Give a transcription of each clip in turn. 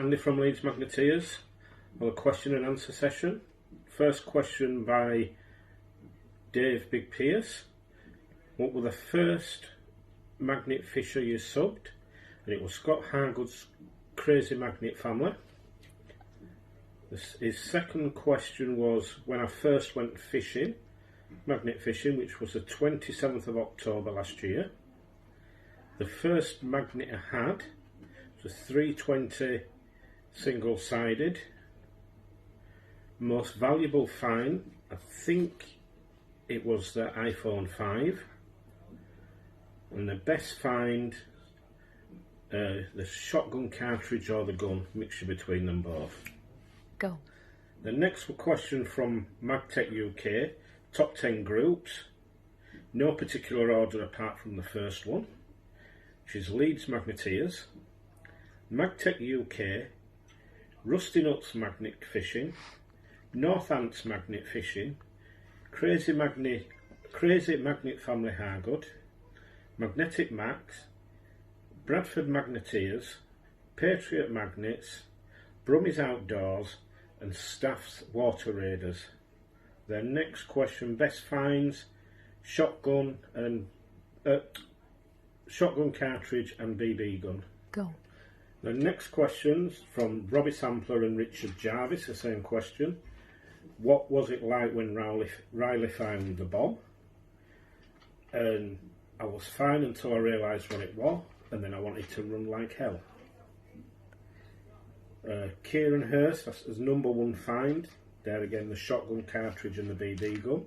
Andy from Leeds Magneteers on a question and answer session. First question by Dave Big Pierce. What were the first magnet fisher you subbed? And it was Scott Hargood's Crazy Magnet family. His second question was when I first went fishing, magnet fishing, which was the 27th of October last year. The first magnet I had was a 320 single-sided. Most valuable find, I think it was the iPhone 5. And the best find, the shotgun cartridge or the gun, mixture between them both. Go. The next question from MagTech UK, top 10 groups, no particular order apart from the first one, which is Leeds Magneteers, MagTech UK, Rusty Nuts Magnet Fishing, North Ants Magnet Fishing, Crazy Magnet Family Hargood, Magnetic Max, Bradford Magneteers, Patriot Magnets, Brummie's Outdoors, and Staff's Water Raiders. Their next question, best finds, shotgun cartridge and BB gun. Go. The next questions from Robbie Sampler and Richard Jarvis, the same question. What was it like when Riley found the bomb? And I was fine until I realised what it was, and then I wanted to run like hell. Kieran Hurst as number one find, there again the shotgun cartridge and the BB gun.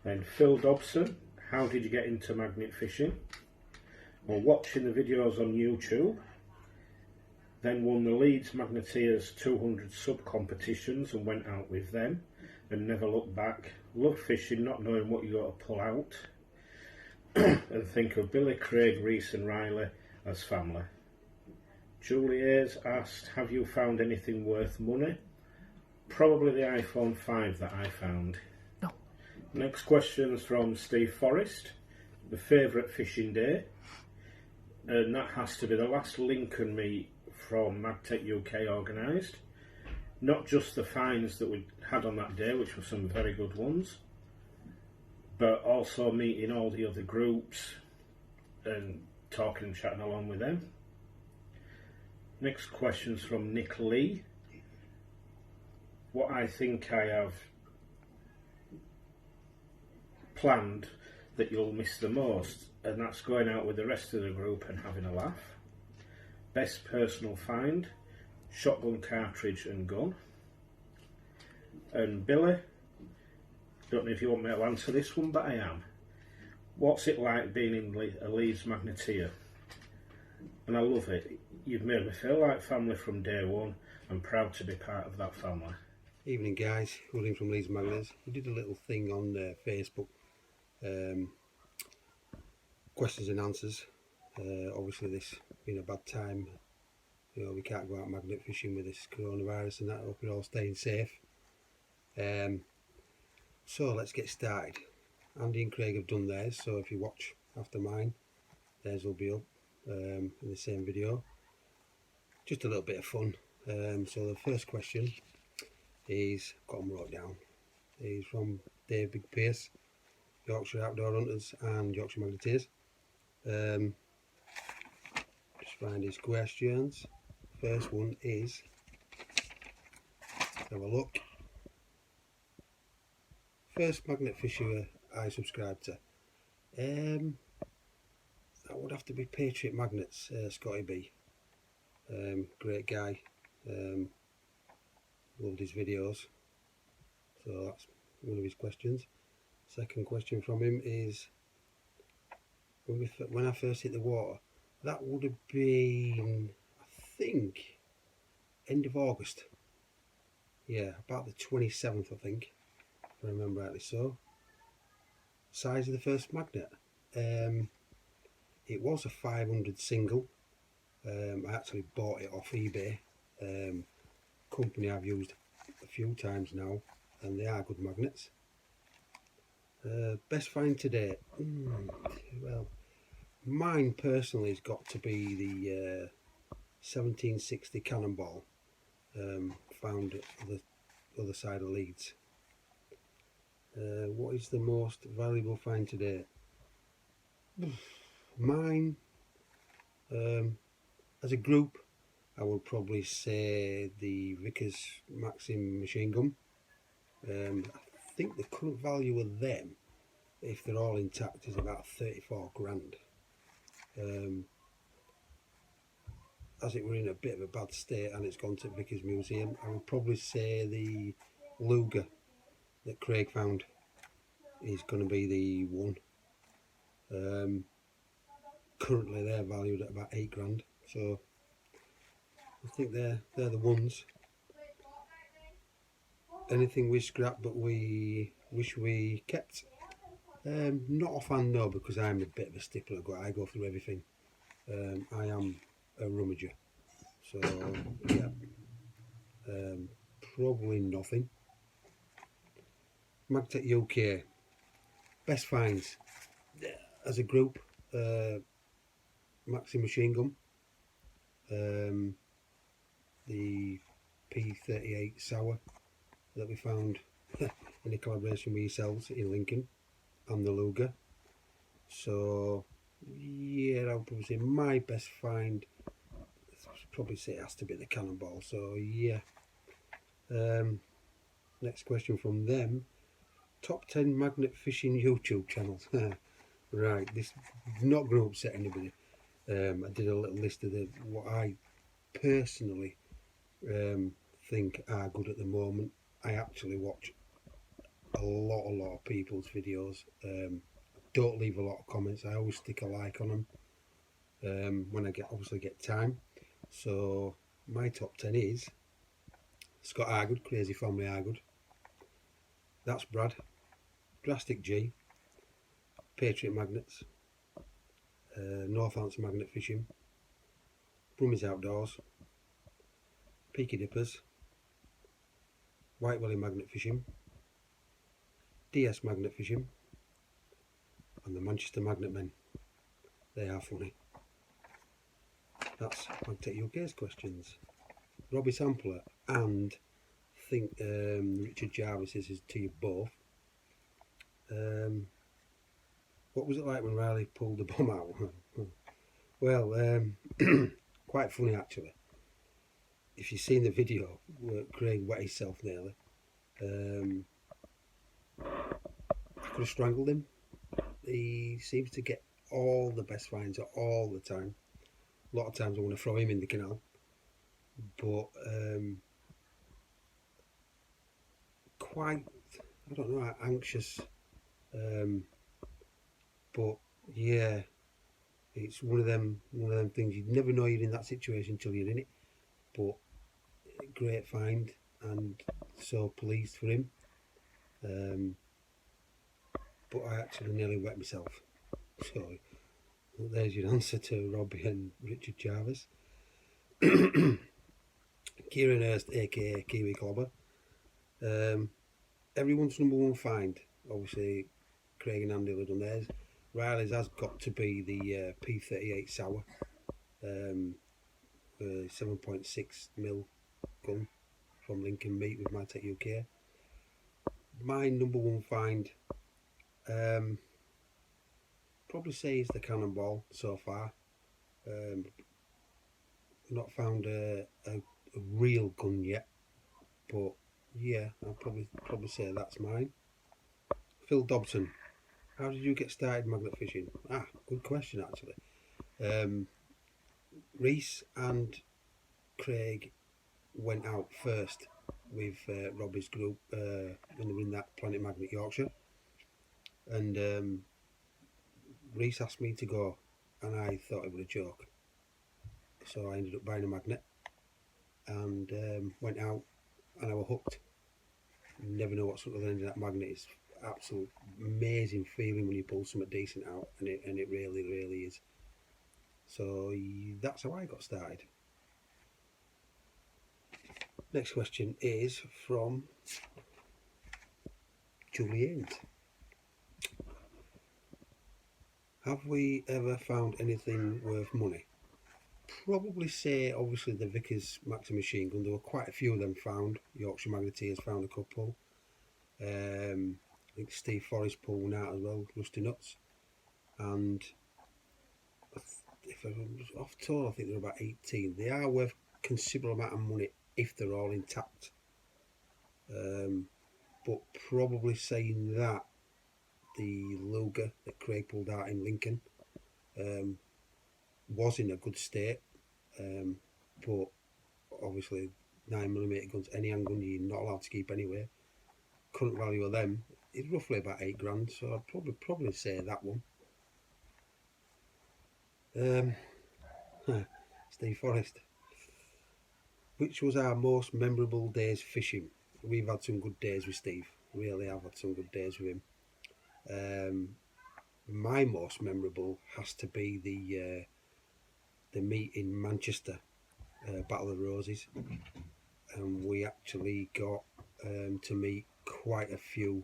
Then Phil Dobson, how did you get into magnet fishing? Well, watching the videos on YouTube. Then won the Leeds Magneteers 200 sub competitions and went out with them and never looked back. Love fishing, not knowing what you got to pull out. And think of Billy, Craig, Reese and Riley as family. Julie Ayres asked, have you found anything worth money? Probably the iPhone 5 that I found. No. Next question is from Steve Forrest. The favourite fishing day? And that has to be the last Lincoln meet from MagTech UK organised. Not just the finds that we had on that day, which were some very good ones, but also meeting all the other groups and talking and chatting along with them. Next question's from Nick Lee. What I think I have planned that you'll miss the most, and that's going out with the rest of the group and having a laugh. Best personal find, shotgun cartridge and gun. And Billy, don't know if you want me to answer this one, but I am. What's it like being in a Leeds Magneteer? And I love it. You've made me feel like family from day one. I'm proud to be part of that family. Evening guys, William from Leeds Magneters. We did a little thing on Facebook, questions and answers. Obviously this being a bad time, you know, we can't go out magnet fishing with this coronavirus and that. I hope you're all staying safe. So let's get started. Andy and Craig have done theirs, so if you watch after mine, theirs will be up in the same video. Just a little bit of fun. So the first question is, got them wrote down, is from Dave Big Pierce, Yorkshire Outdoor Hunters and Yorkshire Magneteers. Just find his questions. First one is, have a look. First magnet fisher I subscribed to. That would have to be Patriot Magnets, Scotty B. Great guy. Loved his videos. So that's one of his questions. Second question from him is, when I first hit the water, that would have been, I think, end of August. Yeah, about the 27th, I think, if I remember rightly. So, size of the first magnet. It was a 500 single. I actually bought it off eBay. Company I've used a few times now, and they are good magnets. Best find to date. Well, mine personally has got to be the 1760 cannonball, found at the other side of Leeds. What is the most valuable find to date? Mine, as a group, I would probably say the Vickers Maxim machine gun. I think the current value of them, if they're all intact, is about 34 grand. As it were in a bit of a bad state and it's gone to Vickers Museum, I would probably say the Luger that Craig found is going to be the one. Currently they're valued at about 8 grand, so I think they're the ones. Anything we scrap but we wish we kept? Not offhand, no, because I'm a bit of a stickler. I go through everything. I am a rummager, so yeah, probably nothing. Magtech UK, best finds as a group, Maxi machine gun, the P38 Sour that we found in a collaboration with yourselves in Lincoln, and the Luger. So yeah, I would probably say my best find, I'd probably say it has to be the cannonball. So yeah. Next question from them: top 10 magnet fishing YouTube channels. Right, this is not going to upset anybody. I did a little list of what I personally think are good at the moment. I actually watch a lot of people's videos. Don't leave a lot of comments. I always stick a like on them when I obviously get time. So my top 10 is Scott Hargood, Crazy Family Hargood. That's Brad. Drastic G. Patriot Magnets. Northants Magnet Fishing. Brummy's Outdoors. Peaky Dippers. White Willie Magnet Fishing. DS Magnet Fishing. And the Manchester Magnet Men. They are funny. That's Magtech UK's questions. Robbie Sampler and I think Richard Jarvis is to you both. What was it like when Riley pulled the bomb out? Well, quite funny actually. If you've seen the video where Craig wet himself nearly, I could have strangled him. He seems to get all the best finds all the time. A lot of times I want to throw him in the canal, but quite, I don't know, anxious. But yeah, it's one of them things you never know you're in that situation until you're in it. But great find, and so pleased for him. But I actually nearly wet myself. So there's your answer to Robbie and Richard Jarvis. Kieran Hurst, aka Kiwi Clobber. Everyone's number one find, obviously Craig and Andy have done theirs. Riley's has got to be the P38 Sour, 7.6mm gun from Lincoln Meat with Magtech UK. My number one find, probably say is the cannonball so far. Not found a real gun yet, but yeah, I'll probably say that's mine. Phil Dobson, how did you get started magnet fishing? Good question actually. Reese and Craig went out first with Robbie's group when they were in that Planet Magnet Yorkshire, and Reese asked me to go, and I thought it was a joke, so I ended up buying a magnet and went out, and I was hooked. You never know what's at the end of that magnet. It's absolute amazing feeling when you pull something decent out, and it really is. So that's how I got started. Next question is from Juliet. Have we ever found anything worth money? probably say obviously the Vickers Maxi machine gun. There were quite a few of them found. Yorkshire Magneteers found a couple. I think Steve Forrest pulled one out as well, Rusty Nuts. And if I was off total, I think they're about 18. They are worth a considerable amount of money if they're all intact. But probably saying that, the Luger that Craig pulled out in Lincoln was in a good state, but obviously 9mm guns, any handgun you're not allowed to keep anyway. Current value of them is roughly about 8 grand, so I'd probably say that one. Steve Forrest. Which was our most memorable days fishing? We've had some good days with Steve. Really have had some good days with him. My most memorable has to be the meet in Manchester, Battle of the Roses, and we actually got to meet quite a few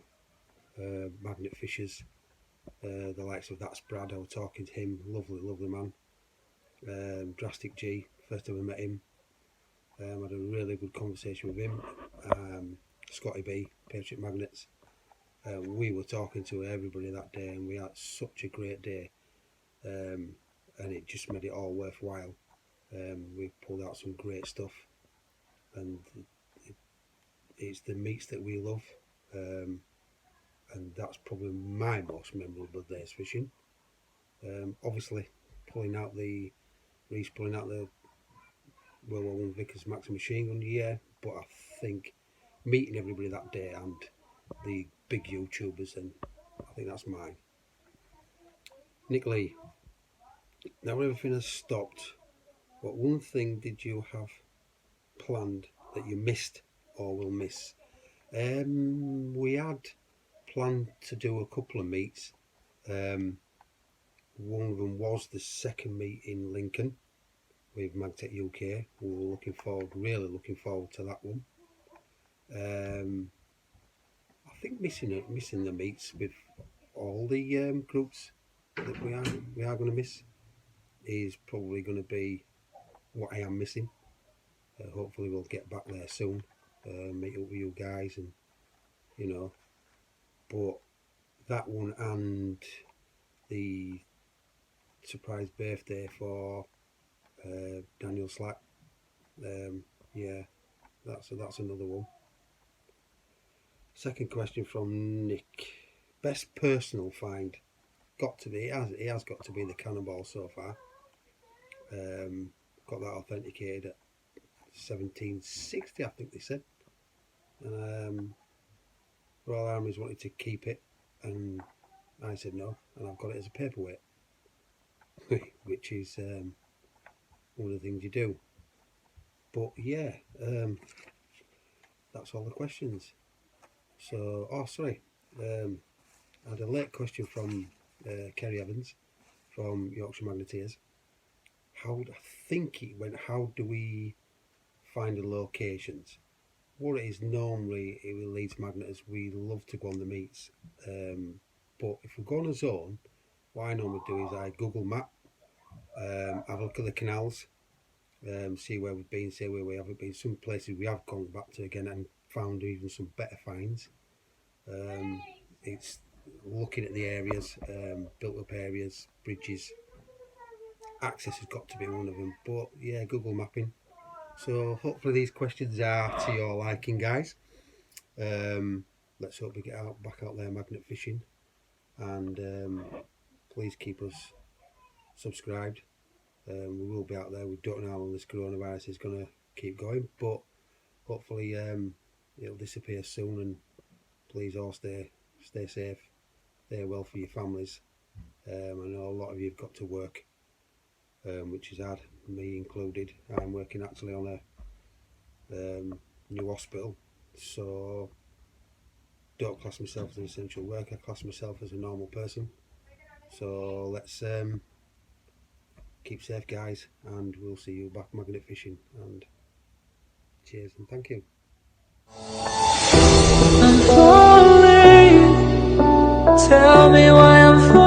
magnet fishers, the likes of That's Brad. I was talking to him, lovely man. Drastic G, first time I met him, had a really good conversation with him. Scotty B, Patriot Magnets. We were talking to everybody that day, and we had such a great day, and it just made it all worthwhile. We pulled out some great stuff, and it's the meets that we love, and that's probably my most memorable days fishing. Obviously pulling out the World War I Vickers Maxi machine gun, yeah, but I think meeting everybody that day and the big YouTubers, and I think that's mine. Nick Lee. Now everything has stopped, what one thing did you have planned that you missed or will miss? We had planned to do a couple of meets. One of them was the second meet in Lincoln with Magtech UK. We were really looking forward to that one. I think missing the meets with all the groups that we are going to miss is probably going to be what I am missing. Hopefully we'll get back there soon, meet up with you guys, and but that one and the surprise birthday for Daniel Slack, yeah, that's another one. Second question from Nick. Best personal find? Got to be, it has got to be the Cannonball so far. Got that authenticated at 1760, I think they said. And Royal Armies wanted to keep it, and I said no, and I've got it as a paperweight, which is one of the things you do. But yeah, that's all the questions. So, I had a late question from Kerry Evans from Yorkshire Magneteers. I think it went, how do we find the locations? What it is normally with Leeds Magneters, we love to go on the meets, but if we go on a zone, what I normally do is I Google map, have a look at the canals, see where we've been, see where we haven't been. Some places we have gone back to again and found even some better finds. It's looking at the areas, built up areas, bridges. Access has got to be one of them, but yeah, Google mapping. So hopefully these questions are to your liking, guys. Let's hope we get back out there magnet fishing, and please keep us subscribed. We will be out there. We don't know how long this coronavirus is going to keep going, but hopefully it'll disappear soon, and please all stay safe, stay well for your families. I know a lot of you have got to work, which is hard, me included. I'm working actually on a new hospital, so don't class myself as an essential worker, I class myself as a normal person. So let's keep safe, guys, and we'll see you back magnet fishing, and cheers and thank you. I'm falling, tell me why I'm falling.